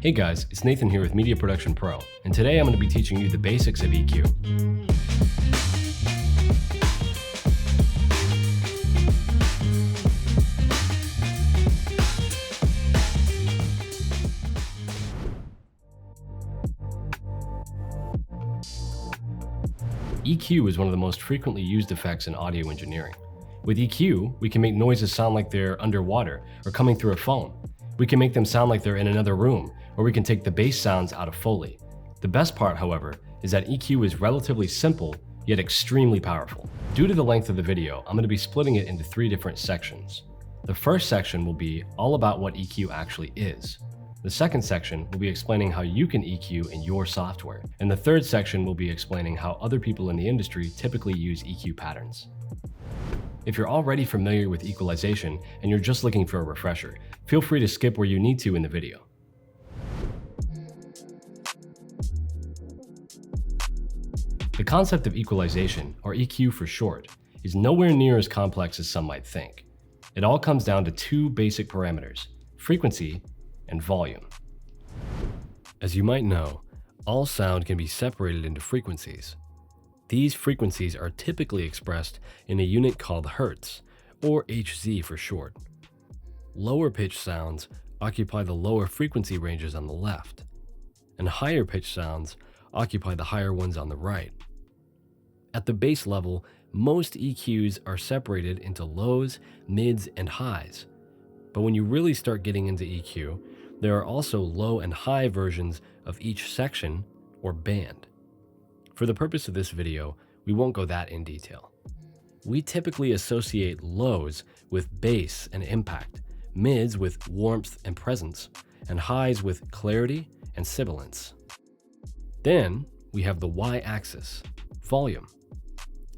Hey guys, it's Nathan here with Media Production Pro, and today I'm going to be teaching you the basics of EQ. EQ is one of the most frequently used effects in audio engineering. With EQ, we can make noises sound like they're underwater or coming through a phone. We can make them sound like they're in another room, or we can take the bass sounds out of Foley. The best part, however, is that EQ is relatively simple, yet extremely powerful. Due to the length of the video, I'm going to be splitting it into 3 different sections. The first section will be all about what EQ actually is. The second section will be explaining how you can EQ in your software. And the third section will be explaining how other people in the industry typically use EQ patterns. If you're already familiar with equalization and you're just looking for a refresher, feel free to skip where you need to in the video. The concept of equalization, or EQ for short, is nowhere near as complex as some might think. It all comes down to 2 basic parameters: frequency and volume. As you might know, all sound can be separated into frequencies. These frequencies are typically expressed in a unit called Hertz, or Hz for short. Lower pitch sounds occupy the lower frequency ranges on the left, and higher pitch sounds occupy the higher ones on the right. At the base level, most EQs are separated into lows, mids, and highs. But when you really start getting into EQ, there are also low and high versions of each section or band. For the purpose of this video, we won't go that in detail. We typically associate lows with bass and impact, mids with warmth and presence, and highs with clarity and sibilance. Then we have the y-axis, volume.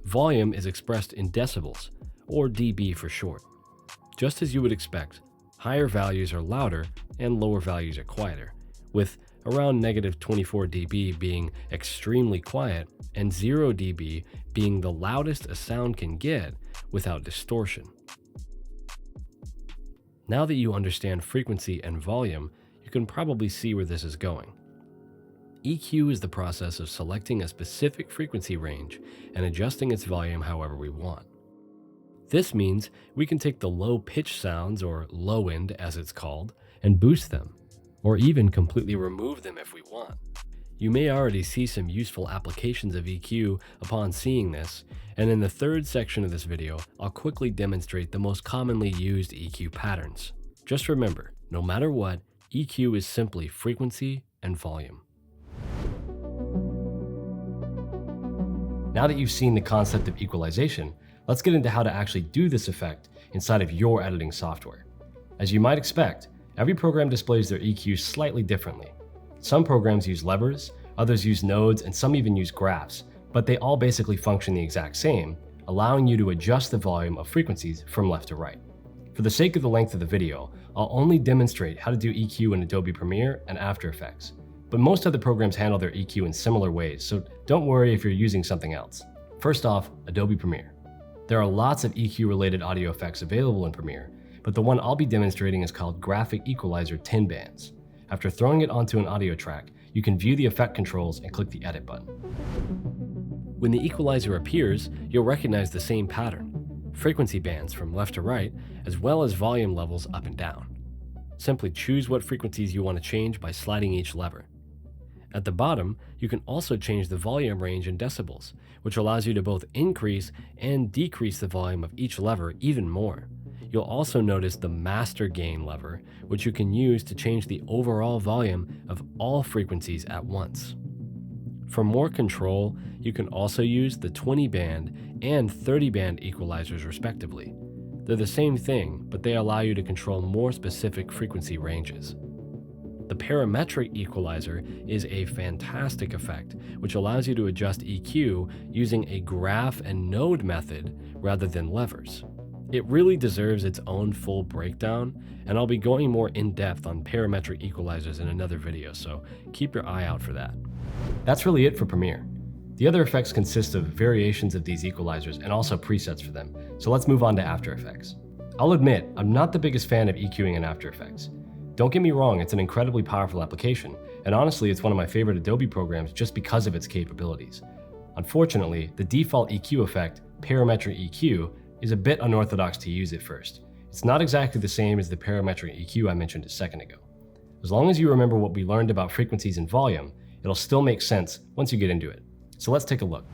Volume is expressed in decibels, or dB for short. Just as you would expect, higher values are louder and lower values are quieter, with around -24 dB being extremely quiet and 0 dB being the loudest a sound can get without distortion. Now that you understand frequency and volume, you can probably see where this is going. EQ is the process of selecting a specific frequency range and adjusting its volume however we want. This means we can take the low pitch sounds, or low end as it's called, and boost them, or even completely remove them if we want. You may already see some useful applications of EQ upon seeing this, and in the third section of this video, I'll quickly demonstrate the most commonly used EQ patterns. Just remember, no matter what, EQ is simply frequency and volume. Now that you've seen the concept of equalization, let's get into how to actually do this effect inside of your editing software. As you might expect, every program displays their EQ slightly differently. Some programs use levers, others use nodes, and some even use graphs, but they all basically function the exact same, allowing you to adjust the volume of frequencies from left to right. For the sake of the length of the video, I'll only demonstrate how to do EQ in Adobe Premiere and After Effects. But most other programs handle their EQ in similar ways, so don't worry if you're using something else. First off, Adobe Premiere. There are lots of EQ-related audio effects available in Premiere, but the one I'll be demonstrating is called Graphic Equalizer 10 bands. After throwing it onto an audio track, you can view the effect controls and click the Edit button. When the equalizer appears, you'll recognize the same pattern: frequency bands from left to right, as well as volume levels up and down. Simply choose what frequencies you want to change by sliding each lever. At the bottom, you can also change the volume range in decibels, which allows you to both increase and decrease the volume of each lever even more. You'll also notice the master gain lever, which you can use to change the overall volume of all frequencies at once. For more control, you can also use the 20 band and 30 band equalizers respectively. They're the same thing, but they allow you to control more specific frequency ranges. The parametric equalizer is a fantastic effect, which allows you to adjust EQ using a graph and node method rather than levers. It really deserves its own full breakdown, and I'll be going more in depth on parametric equalizers in another video, so keep your eye out for that. That's really it for Premiere. The other effects consist of variations of these equalizers and also presets for them, so let's move on to After Effects. I'll admit, I'm not the biggest fan of EQing in After Effects. Don't get me wrong, it's an incredibly powerful application, and honestly, it's one of my favorite Adobe programs just because of its capabilities. Unfortunately, the default EQ effect, parametric EQ, is a bit unorthodox to use at first. It's not exactly the same as the parametric EQ I mentioned a second ago. As long as you remember what we learned about frequencies and volume, it'll still make sense once you get into it. So let's take a look.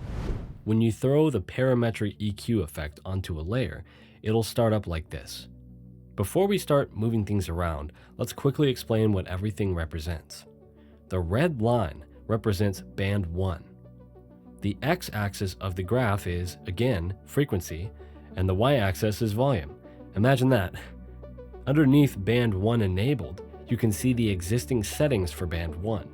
When you throw the parametric EQ effect onto a layer, it'll start up like this. Before we start moving things around, let's quickly explain what everything represents. The red line represents band 1. The x-axis of the graph is, again, frequency, and the y-axis is volume. Imagine that. Underneath band 1 enabled, you can see the existing settings for band 1.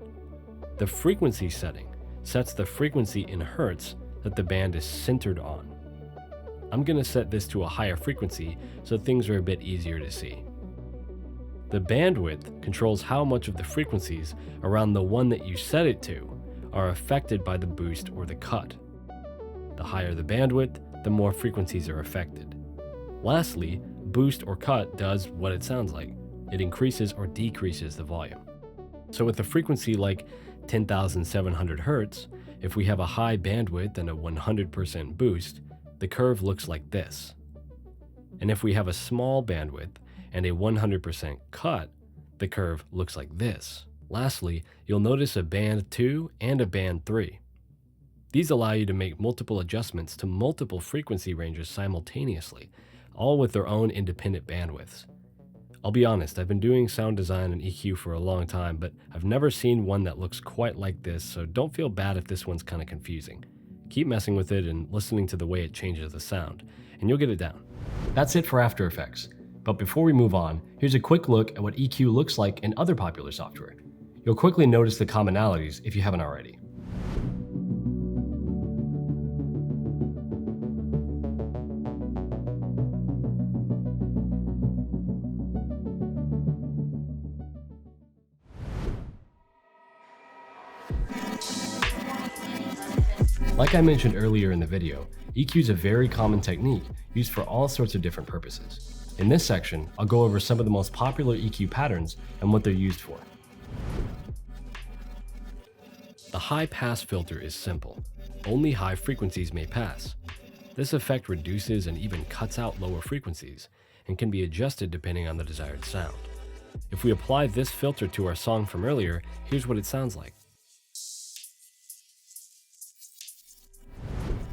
The frequency setting sets the frequency in hertz that the band is centered on. I'm going to set this to a higher frequency so things are a bit easier to see. The bandwidth controls how much of the frequencies around the one that you set it to are affected by the boost or the cut. The higher the bandwidth, the more frequencies are affected. Lastly, boost or cut does what it sounds like. It increases or decreases the volume. So with a frequency like 10,700 Hz, if we have a high bandwidth and a 100% boost, the curve looks like this. And if we have a small bandwidth and a 100% cut, the curve looks like this. Lastly, you'll notice a band 2 and a band 3. These allow you to make multiple adjustments to multiple frequency ranges simultaneously, all with their own independent bandwidths. I'll be honest, I've been doing sound design and EQ for a long time, but I've never seen one that looks quite like this, so don't feel bad if this one's kind of confusing. Keep messing with it and listening to the way it changes the sound, and you'll get it down. That's it for After Effects. But before we move on, here's a quick look at what EQ looks like in other popular software. You'll quickly notice the commonalities if you haven't already. Like I mentioned earlier in the video, EQ is a very common technique used for all sorts of different purposes. In this section, I'll go over some of the most popular EQ patterns and what they're used for. The high-pass filter is simple. Only high frequencies may pass. This effect reduces and even cuts out lower frequencies and can be adjusted depending on the desired sound. If we apply this filter to our song from earlier, here's what it sounds like.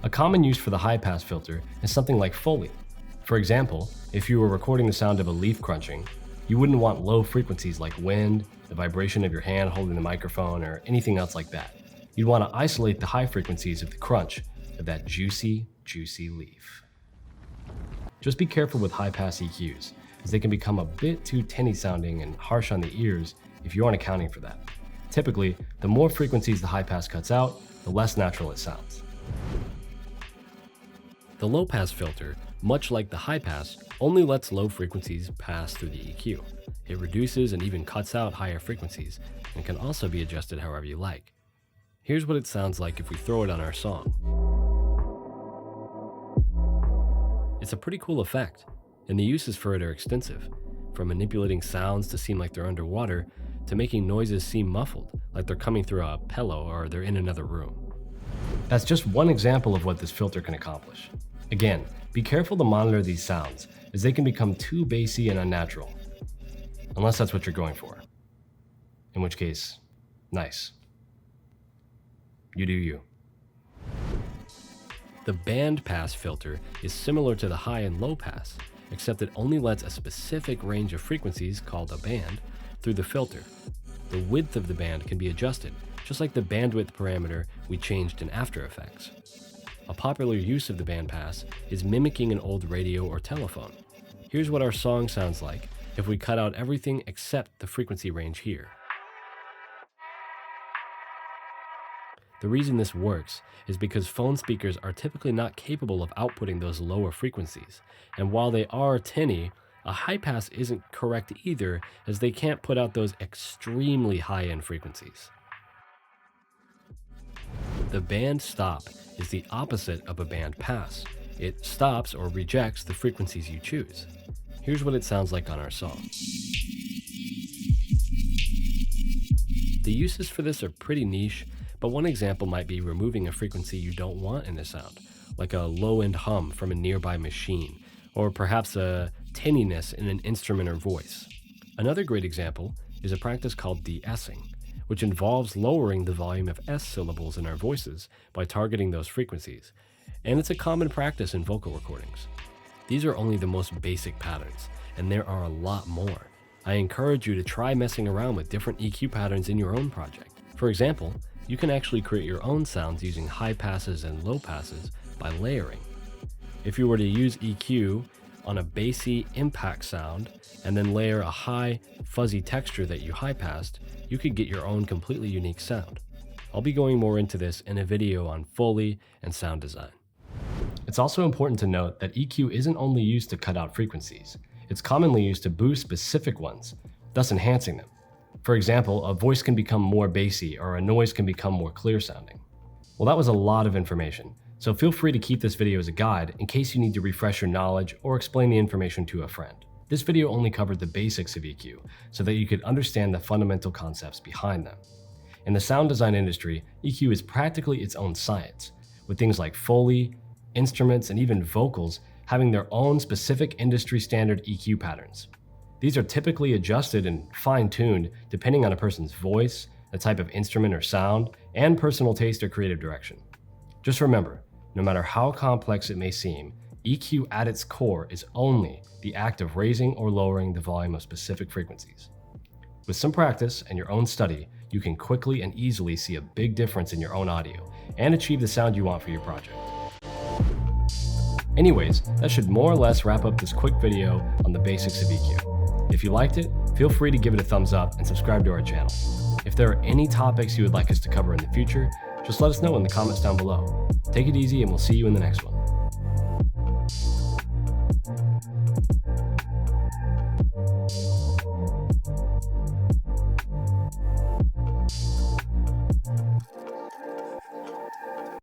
A common use for the high-pass filter is something like Foley. For example, if you were recording the sound of a leaf crunching, you wouldn't want low frequencies like wind, the vibration of your hand holding the microphone, or anything else like that. You'd want to isolate the high frequencies of the crunch of that juicy, juicy leaf. Just be careful with high-pass EQs, as they can become a bit too tinny sounding and harsh on the ears if you aren't accounting for that. Typically, the more frequencies the high-pass cuts out, the less natural it sounds. The low-pass filter, much like the high-pass, only lets low frequencies pass through the EQ. It reduces and even cuts out higher frequencies, and can also be adjusted however you like. Here's what it sounds like if we throw it on our song. It's a pretty cool effect, and the uses for it are extensive, from manipulating sounds to seem like they're underwater, to making noises seem muffled, like they're coming through a pillow or they're in another room. That's just one example of what this filter can accomplish. Again, be careful to monitor these sounds, as they can become too bassy and unnatural. Unless that's what you're going for. In which case, nice. You do you. The band pass filter is similar to the high and low pass, except it only lets a specific range of frequencies, called a band, through the filter. The width of the band can be adjusted, just like the bandwidth parameter we changed in After Effects. A popular use of the bandpass is mimicking an old radio or telephone. Here's what our song sounds like if we cut out everything except the frequency range here. The reason this works is because phone speakers are typically not capable of outputting those lower frequencies, and while they are tinny, a high pass isn't correct either, as they can't put out those extremely high-end frequencies. The band stop is the opposite of a band pass. It stops or rejects the frequencies you choose. Here's what it sounds like on our song. The uses for this are pretty niche, but one example might be removing a frequency you don't want in a sound, like a low-end hum from a nearby machine, or perhaps a tinniness in an instrument or voice. Another great example is a practice called de-essing, which involves lowering the volume of S syllables in our voices by targeting those frequencies, and it's a common practice in vocal recordings. These are only the most basic patterns, and there are a lot more. I encourage you to try messing around with different EQ patterns in your own project. For example, you can actually create your own sounds using high passes and low passes by layering. If you were to use EQ on a bassy impact sound and then layer a high, fuzzy texture that you high-passed, you could get your own completely unique sound. I'll be going more into this in a video on Foley and sound design. It's also important to note that EQ isn't only used to cut out frequencies. It's commonly used to boost specific ones, thus enhancing them. For example, a voice can become more bassy or a noise can become more clear sounding. Well, that was a lot of information, so feel free to keep this video as a guide in case you need to refresh your knowledge or explain the information to a friend. This video only covered the basics of EQ so that you could understand the fundamental concepts behind them. In the sound design industry, EQ is practically its own science, with things like Foley, instruments, and even vocals having their own specific industry standard EQ patterns. These are typically adjusted and fine-tuned depending on a person's voice, the type of instrument or sound, and personal taste or creative direction. Just remember, no matter how complex it may seem, EQ at its core is only the act of raising or lowering the volume of specific frequencies. With some practice and your own study, you can quickly and easily see a big difference in your own audio and achieve the sound you want for your project. Anyways, that should more or less wrap up this quick video on the basics of EQ. If you liked it, feel free to give it a thumbs up and subscribe to our channel. If there are any topics you would like us to cover in the future, just let us know in the comments down below. Take it easy and we'll see you in the next one.